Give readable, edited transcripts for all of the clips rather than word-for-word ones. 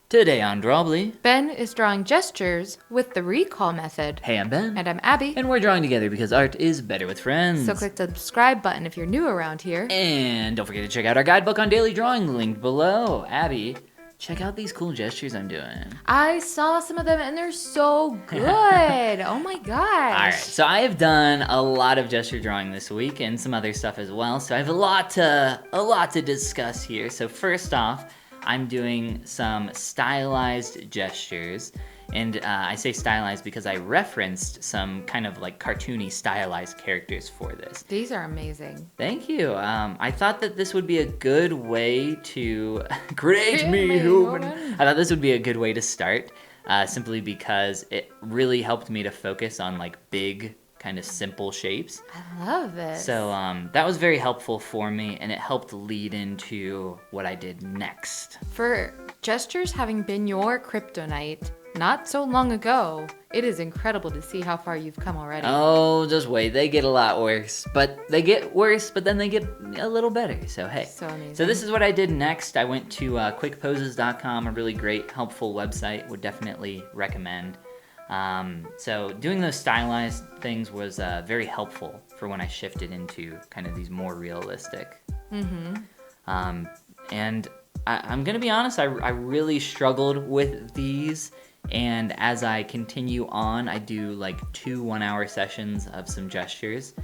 Today on Drawbli. Ben is drawing gestures with the recall method. Hey, I'm Ben. And I'm Abby. And we're drawing together because art is better with friends. So click the subscribe button if you're new around here. And don't forget to check out our guidebook on daily drawing linked below. Abby, check out these cool gestures I'm doing. I saw some of them and they're so good. Oh my gosh. Alright, so I have done a lot of gesture drawing this week and some other stuff as well. So I have a lot to discuss here. So first off, I'm doing some stylized gestures, and I say stylized because I referenced some kind of like cartoony stylized characters for this. These are amazing. Thank you. I thought that this would be a good way to create me human. I thought this would be a good way to start, simply because it really helped me to focus on like big, kind of simple shapes. I love it. So that was very helpful for me, and it helped lead into what I did next. For gestures having been your kryptonite not so long ago, it is incredible to see how far you've come already. Oh, just wait. They get a lot worse. But then they get a little better. So hey. So amazing. So this is what I did next. I went to quickposes.com, a really great, helpful website. Would definitely recommend. So doing those stylized things was very helpful for when I shifted into kind of these more realistic. And I'm gonna be honest, I really struggled with these, and as I continue on, I do like 2 1-hour sessions of some gestures.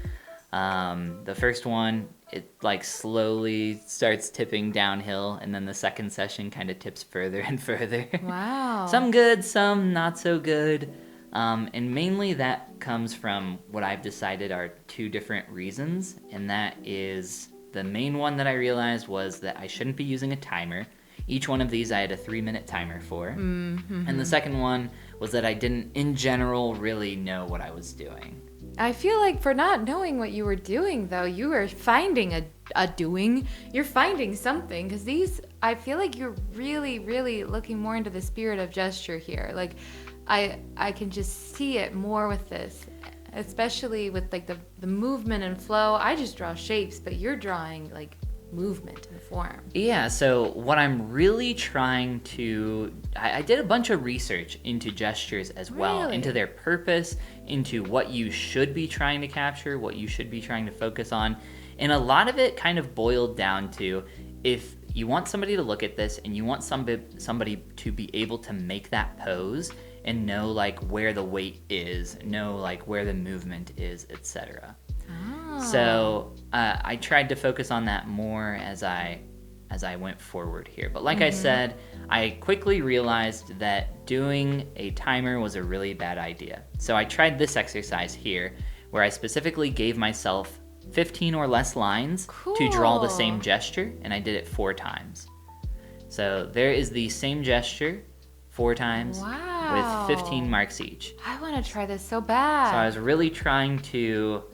The first one, it like slowly starts tipping downhill, and then the second session kind of tips further and further. Wow. Some good, some not so good. And mainly that comes from what I've decided are 2 different reasons, and that is the main one that I realized was that I shouldn't be using a timer. Each one of these I had a 3-minute timer for. And the second one was that I didn't, in general, really know what I was doing. I feel like for not knowing what you were doing, though, you were finding you're finding something, because these, I feel like you're really, really looking more into the spirit of gesture here. Like, I can just see it more with this, especially with like the movement and flow. I just draw shapes, but you're drawing like movement and form. Yeah, so what I'm really trying to... I did a bunch of research into gestures as well, Really? into their purpose, into what you should be trying to capture, what you should be trying to focus on, and a lot of it kind of boiled down to, if you want somebody to look at this and you want somebody to be able to make that pose and know like where the weight is, know like where the movement is, etc. So I tried to focus on that more as I went forward here. But like I said, I quickly realized that doing a timer was a really bad idea. So I tried this exercise here, where I specifically gave myself 15 or less lines to draw the same gesture, and I did it 4 times. So there is the same gesture 4 times with 15 marks each. I want to try this so bad. So I was really trying to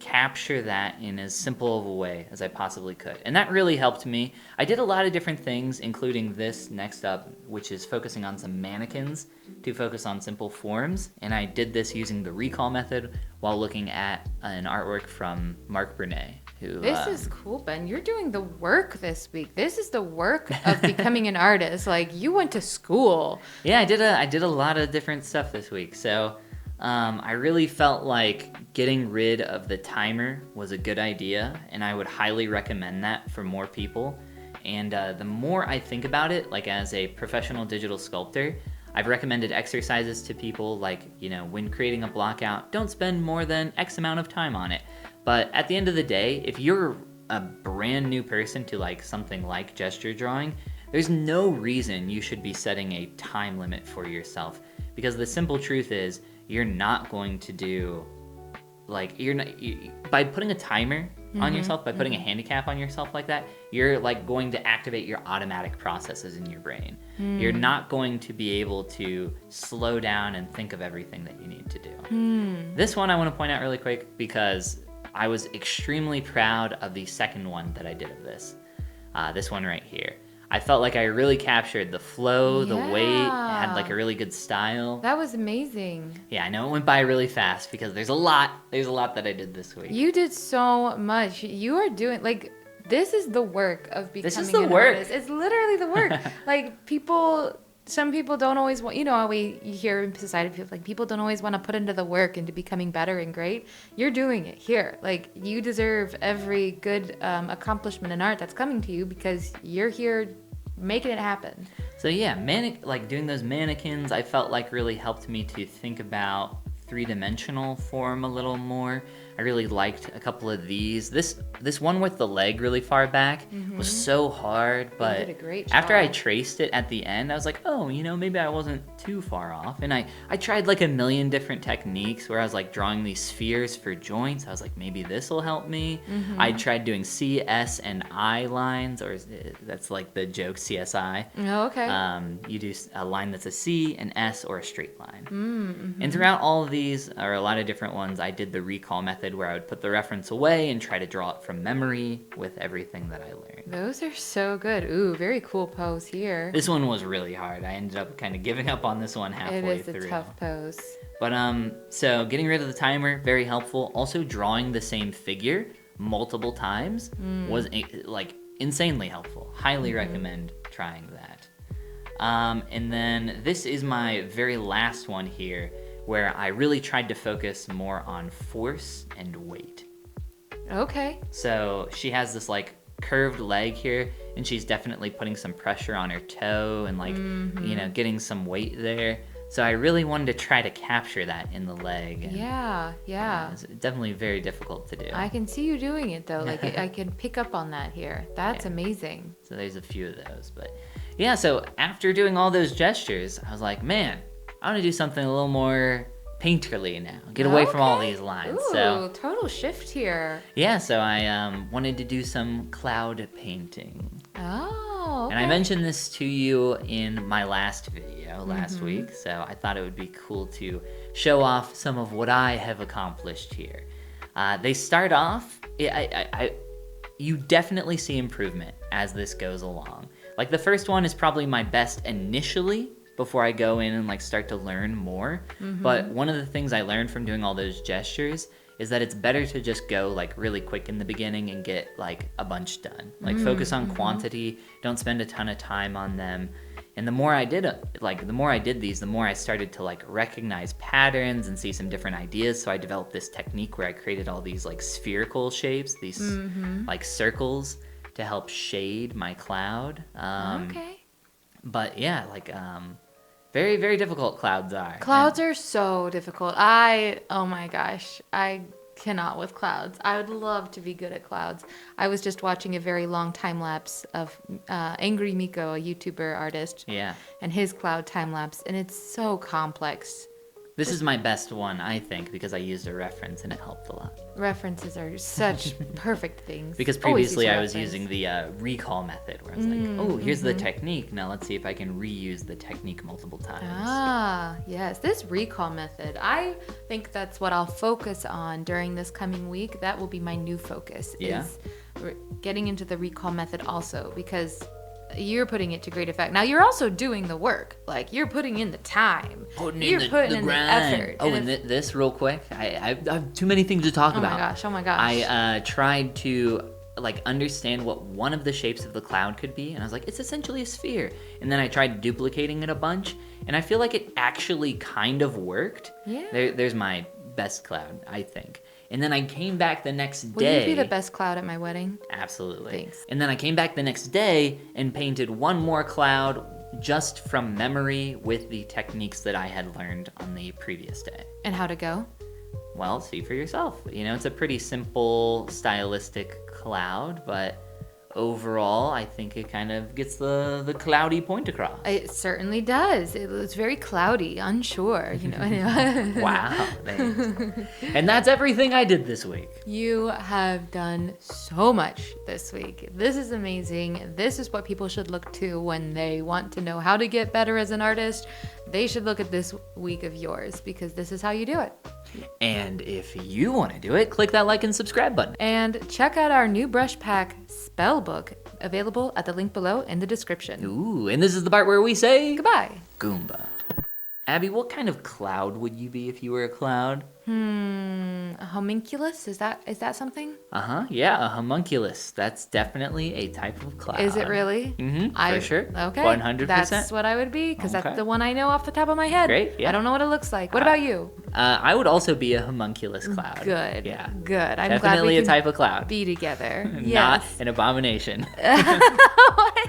capture that in as simple of a way as I possibly could. And that really helped me. I did a lot of different things, including this next up, which is focusing on some mannequins to focus on simple forms. And I did this using the recall method while looking at an artwork from Mark Bernay. This is cool, Ben. You're doing the work this week. This is the work of becoming an artist. Like, you went to school. Yeah, I did a lot of different stuff this week. So I really felt like getting rid of the timer was a good idea, and I would highly recommend that for more people. And the more I think about it, like as a professional digital sculptor, I've recommended exercises to people like, you know, when creating a block out, don't spend more than X amount of time on it. But at the end of the day, if you're a brand new person to like something like gesture drawing, there's no reason you should be setting a time limit for yourself, because the simple truth is you're not going to do like by putting a timer on yourself, by putting a handicap on yourself like that, you're like going to activate your automatic processes in your brain. You're not going to be able to slow down and think of everything that you need to do. This one I want to point out really quick because I was extremely proud of the second one that I did of this. This one right here. I felt like I really captured the flow, the weight, had like a really good style. That was amazing. Yeah, I know it went by really fast because there's a lot that I did this week. You did so much. You are doing, like, this is the work of becoming This is the an work. artist. It's literally the work. Like, people some people don't always want, you know, how you hear in society, people don't always want to put into the work into becoming better and great. You're doing it here. Like, you deserve every good accomplishment in art that's coming to you because you're here making it happen. So yeah, doing those mannequins, I felt like really helped me to think about three-dimensional form a little more. I really liked a couple of these. This one with the leg really far back was so hard, but you did a great job. After I traced it at the end, I was like, oh, you know, maybe I wasn't too far off. And I tried like a million different techniques where I was like drawing these spheres for joints. I was like, maybe this will help me. I tried doing C, S, and I lines, or that's like the joke CSI. Oh, okay. You do a line that's a C, an S, or a straight line. And throughout all of these, or a lot of different ones, I did the recall method where I would put the reference away and try to draw it from memory with everything that I learned. Those are so good. Ooh, very cool pose here. This one was really hard. I ended up kind of giving up on this one halfway through. It is a tough pose. But so getting rid of the timer, very helpful. Also drawing the same figure multiple times was like insanely helpful. Highly recommend trying that. And then this is my very last one here, where I really tried to focus more on force and weight. Okay. So she has this like curved leg here, and she's definitely putting some pressure on her toe and like, you know, getting some weight there. So I really wanted to try to capture that in the leg. And, yeah. It's definitely very difficult to do. I can see you doing it though. Like I can pick up on that here. That's amazing. So there's a few of those, but yeah. So after doing all those gestures, I was like, man, I want to do something a little more painterly now. Get away from all these lines. Ooh, so total shift here. yeah, so I wanted to do some cloud painting. Oh, okay. And I mentioned this to you in my last video last week, so I thought it would be cool to show off some of what I have accomplished here. They start off, you definitely see improvement as this goes along. Like the first one is probably my best initially, before I go in and like start to learn more. But one of the things I learned from doing all those gestures is that it's better to just go like really quick in the beginning and get like a bunch done. Like focus on quantity, don't spend a ton of time on them. And the more I did these, the more I started to like recognize patterns and see some different ideas. So I developed this technique where I created all these like spherical shapes, these like circles to help shade my cloud. Okay. But yeah, like very, very difficult clouds are. Clouds are so difficult. Oh my gosh, I cannot with clouds. I would love to be good at clouds. I was just watching a very long time lapse of Angry Miko, a YouTuber artist. Yeah. And his cloud time lapse, and it's so complex. This is my best one, I think, because I used a reference and it helped a lot. References are such perfect things. Because previously I was using the recall method, where I was like, oh, here's the technique. Now let's see if I can reuse the technique multiple times. Ah, yes. This recall method, I think that's what I'll focus on during this coming week. That will be my new focus, is getting into the recall method also, because you're putting it to great effect. Now you're also doing the work. Like you're putting in the time. Putting in the effort. Oh, and this real quick. I have too many things to talk about. Oh my gosh. I tried to like understand what one of the shapes of the cloud could be, and I was like, it's essentially a sphere. And then I tried duplicating it a bunch, and I feel like it actually kind of worked. Yeah. There's my best cloud, I think. And then I came back the next day. Will you be the best cloud at my wedding? Absolutely. Thanks. And then I came back the next day and painted one more cloud just from memory with the techniques that I had learned on the previous day. And how'd it go? Well, see for yourself. You know, it's a pretty simple, stylistic cloud, but overall, I think it kind of gets the cloudy point across. It certainly does. It was very cloudy, unsure, you know. Wow, thanks. And that's everything I did this week. You have done so much this week. This is amazing. This is what people should look to when they want to know how to get better as an artist. They should look at this week of yours, because this is how you do it. And if you want to do it, click that like and subscribe button. And check out our new brush pack spell book, available at the link below in the description. Ooh, and this is the part where we say Goodbye. Goomba. Abby, what kind of cloud would you be if you were a cloud? A homunculus? Is that something? Yeah, a homunculus. That's definitely a type of cloud. Is it really? For sure. Okay. 100%. That's what I would be, because Okay. that's the one I know off the top of my head. Great, yeah. I don't know what it looks like. What about you? I would also be a homunculus cloud. Good. Yeah. Good. I'm glad Definitely we a can type of cloud. be together. Not Yes. an abomination. What?